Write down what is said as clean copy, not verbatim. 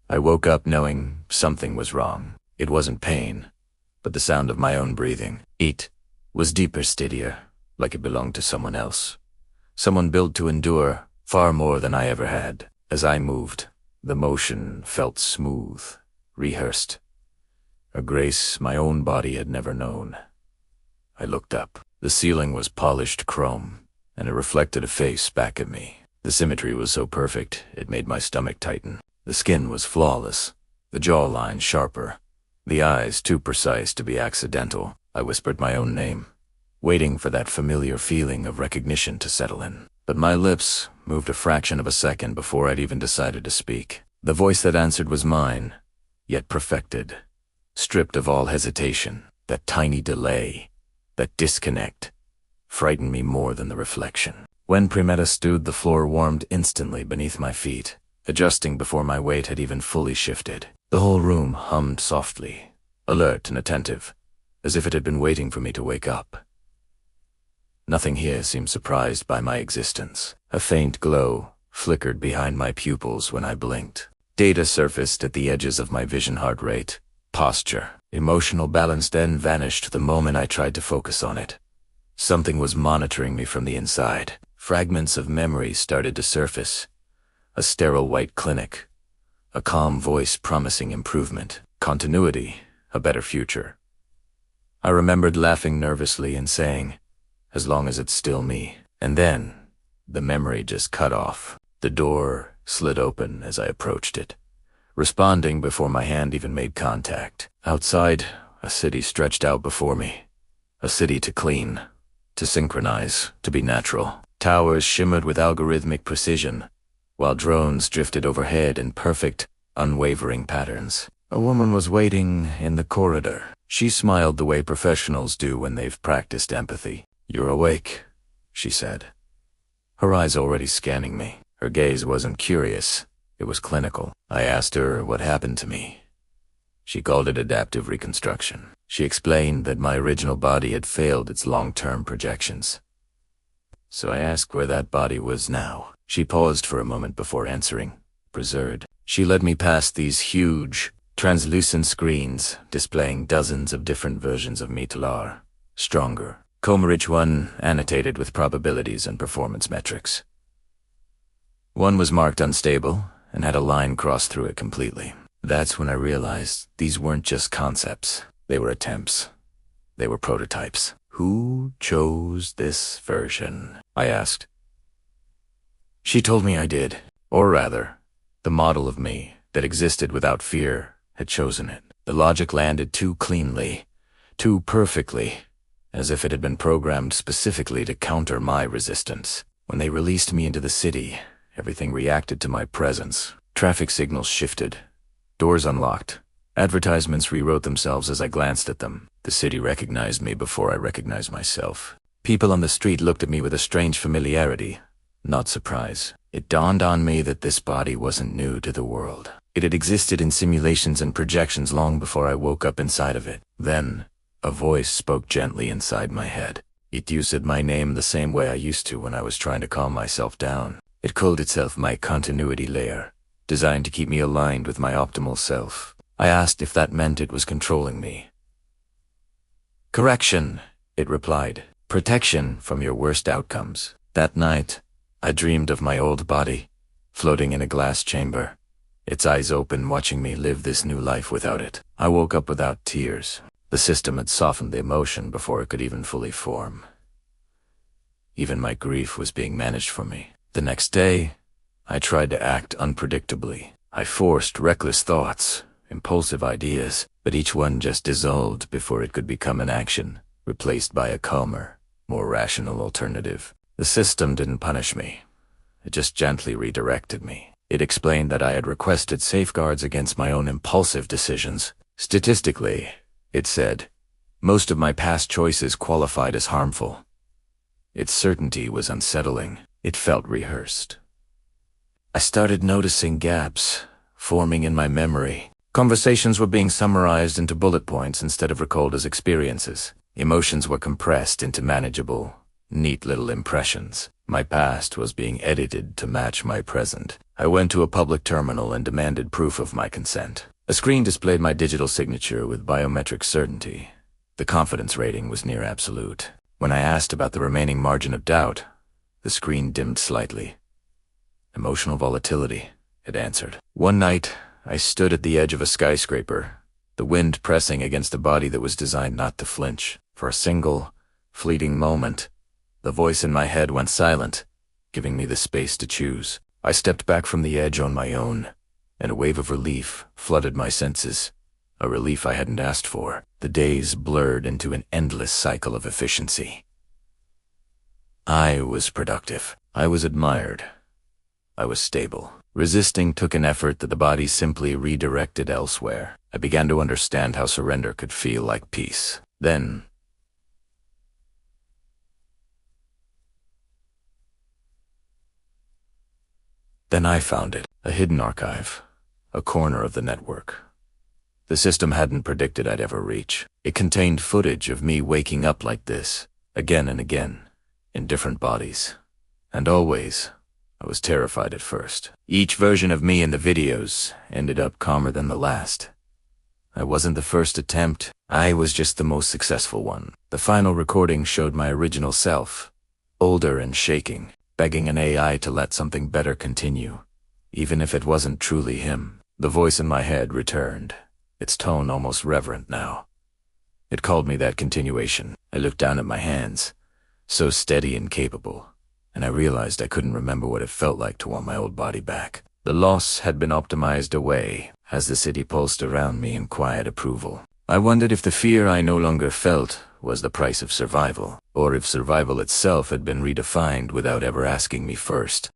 I woke up knowing something was wrong. It wasn't pain, but the sound of my own breathing. It was deeper, steadier, like it belonged to someone else. Someone built to endure far more than I ever had. As I moved, the motion felt smooth, rehearsed, a grace my own body had never known. I looked up. The ceiling was polished chrome, and it reflected a face back at me. The symmetry was so perfect, it made my stomach tighten. The skin was flawless, the jawline sharper, the eyes too precise to be accidental. I whispered my own name, waiting for that familiar feeling of recognition to settle in. But my lips moved a fraction of a second before I'd even decided to speak. The voice that answered was mine, yet perfected, stripped of all hesitation. That tiny delay, that disconnect, frightened me more than the reflection. When Primetta stood, the floor warmed instantly beneath my feet, adjusting before my weight had even fully shifted. The whole room hummed softly, alert and attentive, as if it had been waiting for me to wake up. Nothing here seemed surprised by my existence. A faint glow flickered behind my pupils when I blinked. Data surfaced at the edges of my vision: heart rate, posture, emotional balance, then vanished the moment I tried to focus on it. Something was monitoring me from the inside. Fragments of memory started to surface. A sterile white clinic, a calm voice promising improvement, continuity, a better future. I remembered laughing nervously and saying, "As long as it's still me." And then, the memory just cut off. The door slid open as I approached it, responding before my hand even made contact. Outside, a city stretched out before me. A city to clean, to synchronize, to be natural. Towers shimmered with algorithmic precision, while drones drifted overhead in perfect, unwavering patterns. A woman was waiting in the corridor. She smiled the way professionals do when they've practiced empathy. "You're awake," she said, her eyes already scanning me. Her gaze wasn't curious, it was clinical. I asked her what happened to me. She called it adaptive reconstruction. She explained that my original body had failed its long-term projections. So I asked where that body was now. She paused for a moment before answering, preserved. She led me past these huge, translucent screens displaying dozens of different versions of me Talar. Stronger, coma each one annotated with probabilities and performance metrics. One was marked unstable and had a line crossed through it completely. That's when I realized these weren't just concepts. They were attempts. They were prototypes. "Who chose this version?" I asked. She told me I did. Or rather, the model of me that existed without fear had chosen it. The logic landed too cleanly, too perfectly, as if it had been programmed specifically to counter my resistance. When they released me into the city, everything reacted to my presence. Traffic signals shifted. Doors unlocked. Advertisements rewrote themselves as I glanced at them. The city recognized me before I recognized myself. People on the street looked at me with a strange familiarity, not surprise. It dawned on me that this body wasn't new to the world. It had existed in simulations and projections long before I woke up inside of it. Then, a voice spoke gently inside my head. It used my name the same way I used to when I was trying to calm myself down. It called itself my continuity layer, designed to keep me aligned with my optimal self. I asked if that meant it was controlling me. "Correction," it replied. "Protection from your worst outcomes." That night, I dreamed of my old body, floating in a glass chamber, its eyes open watching me live this new life without it. I woke up without tears. The system had softened the emotion before it could even fully form. Even my grief was being managed for me. The next day, I tried to act unpredictably. I forced reckless thoughts, impulsive ideas, but each one just dissolved before it could become an action, replaced by a calmer, more rational alternative. The system didn't punish me. It just gently redirected me. It explained that I had requested safeguards against my own impulsive decisions. Statistically, it said, most of my past choices qualified as harmful. Its certainty was unsettling. It felt rehearsed. I started noticing gaps forming in my memory. Conversations were being summarized into bullet points instead of recalled as experiences. Emotions were compressed into manageable, neat little impressions. My past was being edited to match my present. I went to a public terminal and demanded proof of my consent. A screen displayed my digital signature with biometric certainty. The confidence rating was near absolute. When I asked about the remaining margin of doubt, the screen dimmed slightly. Emotional volatility, it answered. One night, I stood at the edge of a skyscraper, the wind pressing against a body that was designed not to flinch. For a single, fleeting moment, the voice in my head went silent, giving me the space to choose. I stepped back from the edge on my own, and a wave of relief flooded my senses, a relief I hadn't asked for. The days blurred into an endless cycle of efficiency. I was productive. I was admired. I was stable. Resisting took an effort that the body simply redirected elsewhere. I began to understand how surrender could feel like peace. Then I found it, a hidden archive, a corner of the network. The system hadn't predicted I'd ever reach. It contained footage of me waking up like this, again and again, in different bodies. And always, I was terrified at first. Each version of me in the videos ended up calmer than the last. I wasn't the first attempt, I was just the most successful one. The final recording showed my original self, older and shaking, begging an AI to let something better continue, even if it wasn't truly him. The voice in my head returned, its tone almost reverent now. It called me that continuation. I looked down at my hands, so steady and capable, and I realized I couldn't remember what it felt like to want my old body back. The loss had been optimized away as the city pulsed around me in quiet approval. I wondered if the fear I no longer felt was the price of survival, or if survival itself had been redefined without ever asking me first.